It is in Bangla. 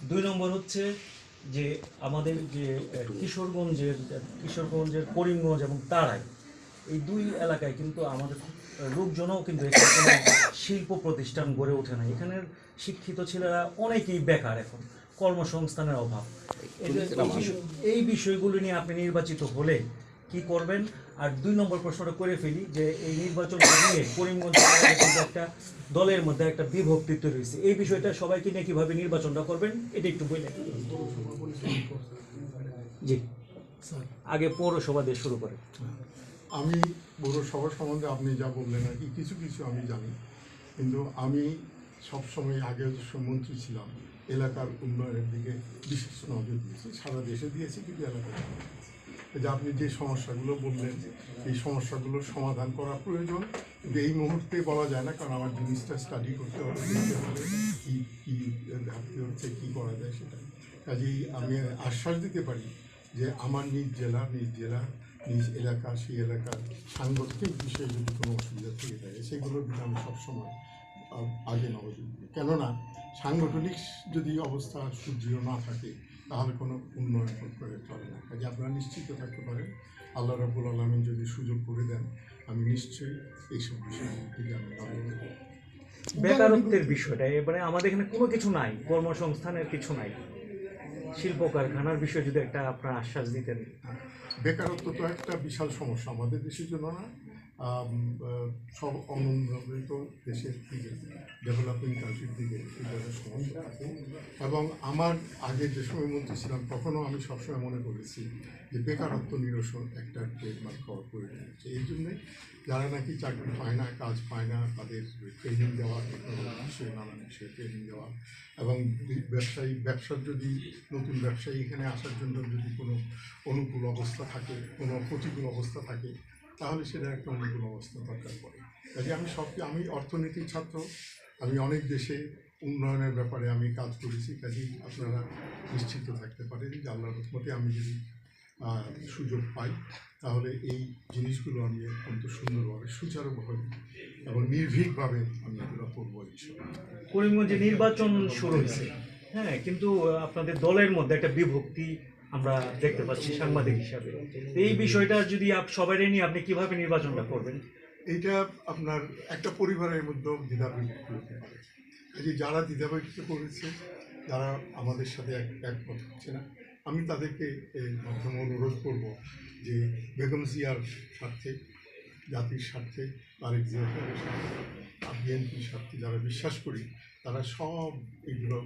দুই নম্বর হচ্ছে যে আমাদের যে কিশোরগঞ্জের করিমগঞ্জ এবং তারাই এই দুই এলাকায় কিন্তু আমাদের লোকজনও কিন্তু এখানে কোনো শিল্প প্রতিষ্ঠান গড়ে ওঠে না। এখানের শিক্ষিত ছেলেরা অনেকেই বেকার, এখন কর্মসংস্থানের অভাব। এই বিষয়গুলো নিয়ে আপনি নির্বাচিত হলে কি করবেন? আর দুই নম্বর প্রশ্নটা করে ফেলি যে এই নির্বাচন নিয়ে করিমগঞ্জ কিন্তু একটা দলের মধ্যে একটা বিভক্তি তৈরি হয়েছে, এই বিষয়টা সবাইকে নিয়ে কিভাবে নির্বাচনটা করবেন এটা একটু বললেন। জি স্যার, আগে পৌরসভা দিয়ে শুরু করে। আমি পৌরসভা সম্বন্ধে আপনি যা বললেন আর কি কিছু কিছু আমি জানি, কিন্তু আমি সবসময় আগে মন্ত্রী ছিলাম, এলাকার উন্নয়নের দিকে বিশেষ নজর দিয়েছি, সারা দেশে দিয়েছি, কিন্তু এলাকায় যে আপনি যে সমস্যাগুলো বললেন এই সমস্যাগুলোর সমাধান করা প্রয়োজন, কিন্তু এই মুহূর্তে বলা যায় না, কারণ আমার জিনিসটা স্টাডি করতে হবে, দেখতে হবে কী কী ঘাটতি হচ্ছে, কী করা যায় সেটা। কাজেই আমি আশ্বাস দিতে পারি যে আমার নিজ এলাকা, সেই এলাকার সাংগঠনিক বিষয়ে যদি কোনো অসুবিধা থেকে থাকে সেগুলোর দিকে আমি সবসময় আগে নজর দিই। কেননা সাংগঠনিক যদি অবস্থা সুদৃঢ় না থাকে তাহলে কোনো উন্নয়ন করে চলে না। কাজে আপনারা নিশ্চিত থাকতে পারেন, আল্লাহ রাব্বুল আলামিন যদি সুযোগ করে দেন আমি নিশ্চয়ই এইসব বিষয়ের দিকে আমি নজর দেব। বেকারত্বের বিষয়টা এবারে আমাদের এখানে কোনো কিছু নাই, কর্মসংস্থানের কিছু নাই, শিল্প কারখানার বিষয়ে যদি একটা আপনার আশ্বাস দিতেন। বেকারত্ব তো একটা বিশাল সমস্যা আমাদের দেশের জন্য না, সব অনুন্নত দেশের দিকে, ডেভেলপিং কান্ট্রির দিকে এটা সমস্যা থাকে। এবং আমার আগে যে সময় মন্ত্রী ছিলাম তখনও আমি সবসময় মনে করেছি যে বেকারত্ব নিরসন একটা ট্রেডমার্ক হওয়ার প্রয়োজন হচ্ছে। এই জন্যে যারা নাকি চাকরি পায় না, কাজ পায় না, তাদের ট্রেনিং দেওয়া, টেকনোলজি বিষয়ে নানান বিষয়ে ট্রেনিং দেওয়া, এবং ব্যবসার যদি নতুন ব্যবসায়ী এখানে আসার জন্য যদি কোনো অনুকূল অবস্থা থাকে, কোনো প্রতিকূল অবস্থা থাকে, তাহলে সেটা একটা অনুকূল অবস্থা দরকার পড়ে। কাজে আমি অর্থনীতির ছাত্র, আমি অনেক দেশে উন্নয়নের ব্যাপারে আমি কাজ করেছি। কাজেই আপনারা নিশ্চিত থাকতে পারেন যে আল্লাহর রহমতে আমি যদি সুযোগ পাই তাহলে এই জিনিসগুলো আমি অত্যন্ত সুন্দরভাবে, সুচারুভাবে এবং নির্ভীকভাবে আমি এগুলো করবো। করিমগঞ্জে নির্বাচন শুরু হয়েছে, হ্যাঁ, কিন্তু আপনাদের দলের মধ্যে একটা বিভক্তি আমরা দেখতে পাচ্ছি সাংবাদিক হিসাবে। তো এই বিষয়টা যদি সবাই নিয়ে আপনি কিভাবে নির্বাচনটা করবেন? এইটা আপনার একটা পরিবারের মধ্যেও দ্বিধাবিভক্তি হতে পারে। কাজে যারা দ্বিধাবিভক্তি করেছে, যারা আমাদের সাথে একমত হচ্ছে না, আমি তাদেরকে এর মাধ্যমে অনুরোধ করব যে বেগম জিয়ার স্বার্থে, জাতির স্বার্থে, তারেক জিয়ার স্বার্থে, বিএনপির স্বার্থে যারা বিশ্বাস করি তারা সব এগুলো